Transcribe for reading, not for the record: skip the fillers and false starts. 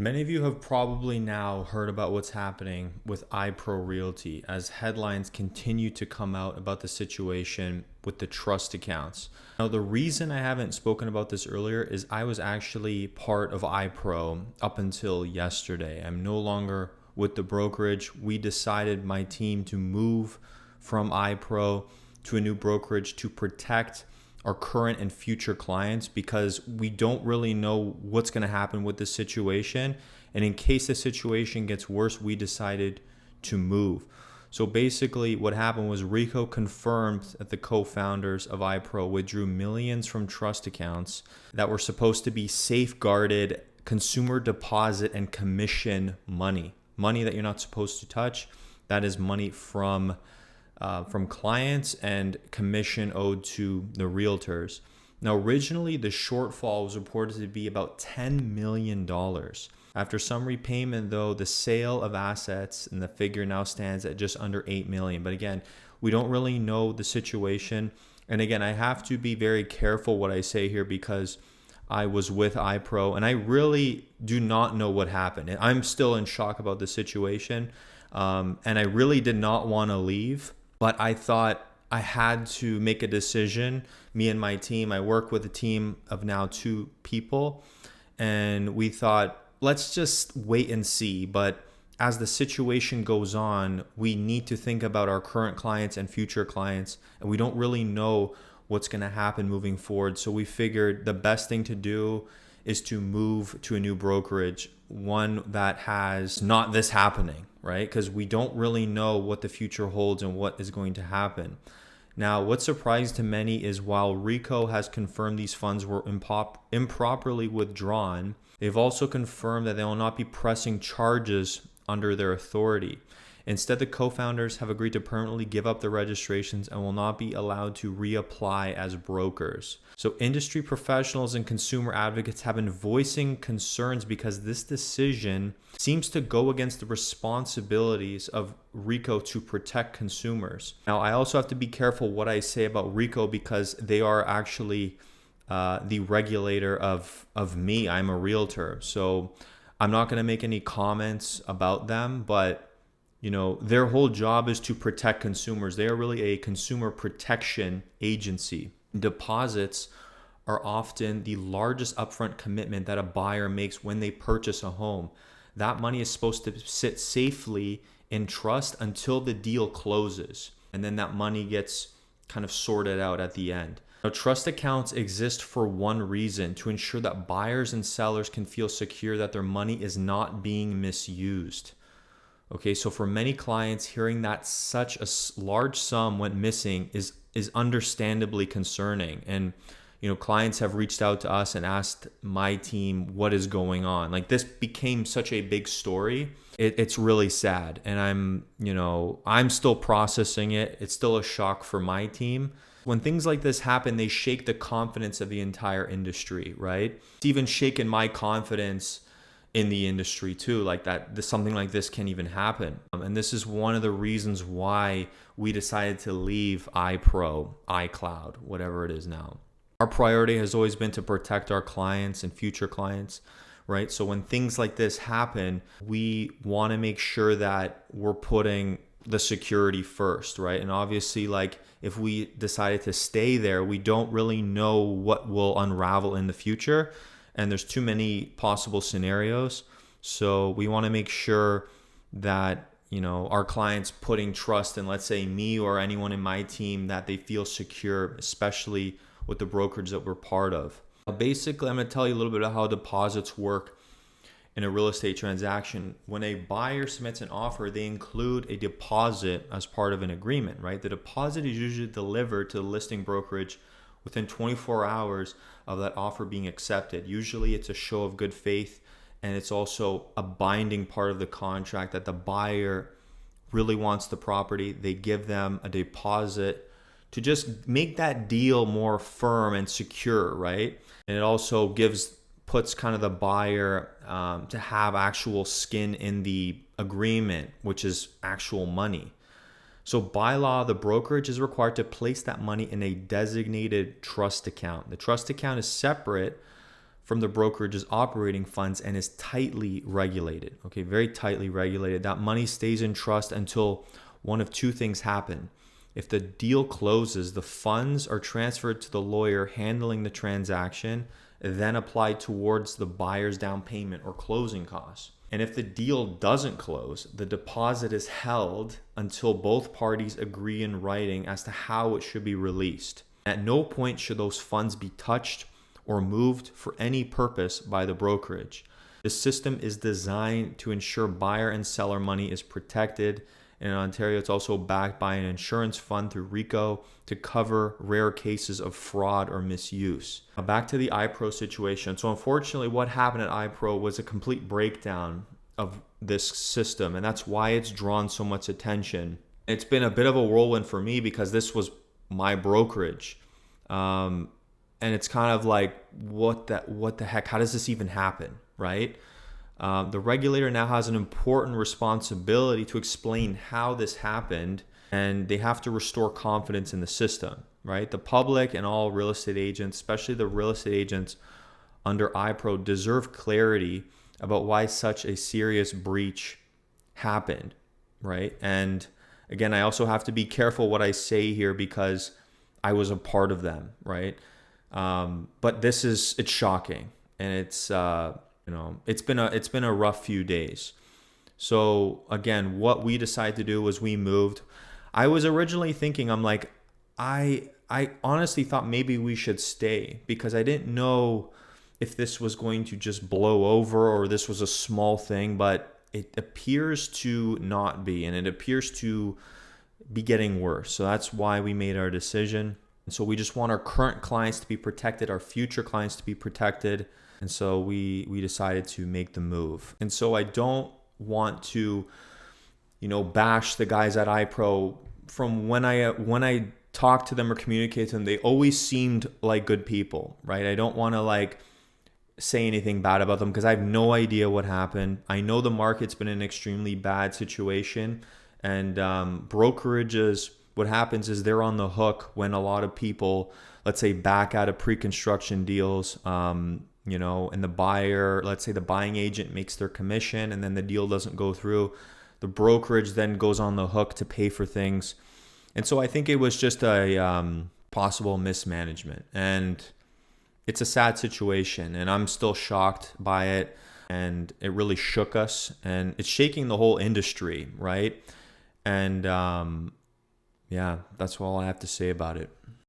Many of you have probably now heard about what's happening with Ipro Realty as headlines continue to come out about the situation with the trust accounts. Now, the reason I haven't spoken about this earlier is I was actually part of Ipro up until yesterday. I'm no longer with the brokerage. We decided, my team, to move from Ipro to a new brokerage to protect our current and future clients because we don't really know what's going to happen with this situation. And in case the situation gets worse, we decided to move. So basically what happened was Rico confirmed that the co-founders of Ipro withdrew millions from trust accounts that were supposed to be safeguarded consumer deposit and commission money that you're not supposed to touch. That is money from clients and commission owed to the realtors. Now, originally, the shortfall was reported to be about $10 million. After some repayment, though, the sale of assets and the figure now stands at just under $8 million. But again, we don't really know the situation. And again, I have to be very careful what I say here because I was with Ipro and I really do not know what happened. I'm still in shock about the situation. And I really did not want to leave. But I thought I had to make a decision. Me and my team, I work with a team of now 2 people, and we thought, let's just wait and see. But as the situation goes on, we need to think about our current clients and future clients, and we don't really know what's going to happen moving forward. So we figured the best thing to do is to move to a new brokerage, one that has not this happening, right? Because we don't really know what the future holds and what is going to happen. Now, what surprised to many is while Rico has confirmed these funds were improperly withdrawn, they've also confirmed that they will not be pressing charges under their authority. Instead, the co-founders have agreed to permanently give up the registrations and will not be allowed to reapply as brokers. So industry professionals and consumer advocates have been voicing concerns because this decision seems to go against the responsibilities of Rico to protect consumers. Now, I also have to be careful what I say about Rico because they are actually the regulator of me. I'm a realtor. So I'm not going to make any comments about them, but their whole job is to protect consumers. They are really a consumer protection agency. Deposits are often the largest upfront commitment that a buyer makes when they purchase a home. That money is supposed to sit safely in trust until the deal closes. And then that money gets kind of sorted out at the end. Now, trust accounts exist for one reason: to ensure that buyers and sellers can feel secure that their money is not being misused. Okay, so for many clients, hearing that such a large sum went missing is understandably concerning. And clients have reached out to us and asked my team what is going on. Like, this became such a big story. It's really sad, and I'm still processing it. It's still a shock for my team. When things like this happen, they shake the confidence of the entire industry, right? It's even shaken my confidence in the industry too, like that something like this can even happen. And this is one of the reasons why we decided to leave Ipro, iCloud, whatever it is now. Our priority has always been to protect our clients and future clients, right? So when things like this happen, we want to make sure that we're putting the security first, right? And obviously, like, if we decided to stay there, we don't really know what will unravel in the future. And there's too many possible scenarios. So we want to make sure that, our clients putting trust in, let's say, me or anyone in my team, that they feel secure, especially with the brokerage that we're part of. Basically, I'm going to tell you a little bit about how deposits work in a real estate transaction. When a buyer submits an offer, they include a deposit as part of an agreement, right? The deposit is usually delivered to the listing brokerage within 24 hours of that offer being accepted. Usually it's a show of good faith, and it's also a binding part of the contract that the buyer really wants the property. They give them a deposit to just make that deal more firm and secure, right? And it also puts kind of the buyer to have actual skin in the agreement, which is actual money. So by law, the brokerage is required to place that money in a designated trust account. The trust account is separate from the brokerage's operating funds and is tightly regulated. Okay, very tightly regulated. That money stays in trust until one of two things happen. If the deal closes, the funds are transferred to the lawyer handling the transaction, then applied towards the buyer's down payment or closing costs. And if the deal doesn't close, the deposit is held until both parties agree in writing as to how it should be released. At no point should those funds be touched or moved for any purpose by the brokerage. The system is designed to ensure buyer and seller money is protected. In Ontario, it's also backed by an insurance fund through RICO to cover rare cases of fraud or misuse. Now back to the Ipro situation. So unfortunately, what happened at Ipro was a complete breakdown of this system, and that's why it's drawn so much attention. It's been a bit of a whirlwind for me because this was my brokerage. And it's kind of like, what the heck? How does this even happen, right? The regulator now has an important responsibility to explain how this happened, and they have to restore confidence in the system, right? The public and all real estate agents, especially the real estate agents under Ipro, deserve clarity about why such a serious breach happened, right? And again, I also have to be careful what I say here because I was a part of them, right? But it's shocking, and it's been a rough few days. So again, what we decided to do was we moved. I was originally thinking, I'm like, I honestly thought maybe we should stay because I didn't know if this was going to just blow over or this was a small thing, but it appears to not be, and it appears to be getting worse. So that's why we made our decision. And so we just want our current clients to be protected, our future clients to be protected. And so we decided to make the move. And so I don't want to, bash the guys at Ipro. From when I talk to them or communicate to them, they always seemed like good people, right? I don't want to say anything bad about them because I have no idea what happened. I know the market's been in an extremely bad situation, and brokerages, what happens is they're on the hook when a lot of people, let's say, back out of pre-construction deals, and the buyer, let's say the buying agent makes their commission and then the deal doesn't go through. The brokerage then goes on the hook to pay for things. And so I think it was just a possible mismanagement. And it's a sad situation, and I'm still shocked by it. And it really shook us, and it's shaking the whole industry, right? And yeah, that's all I have to say about it.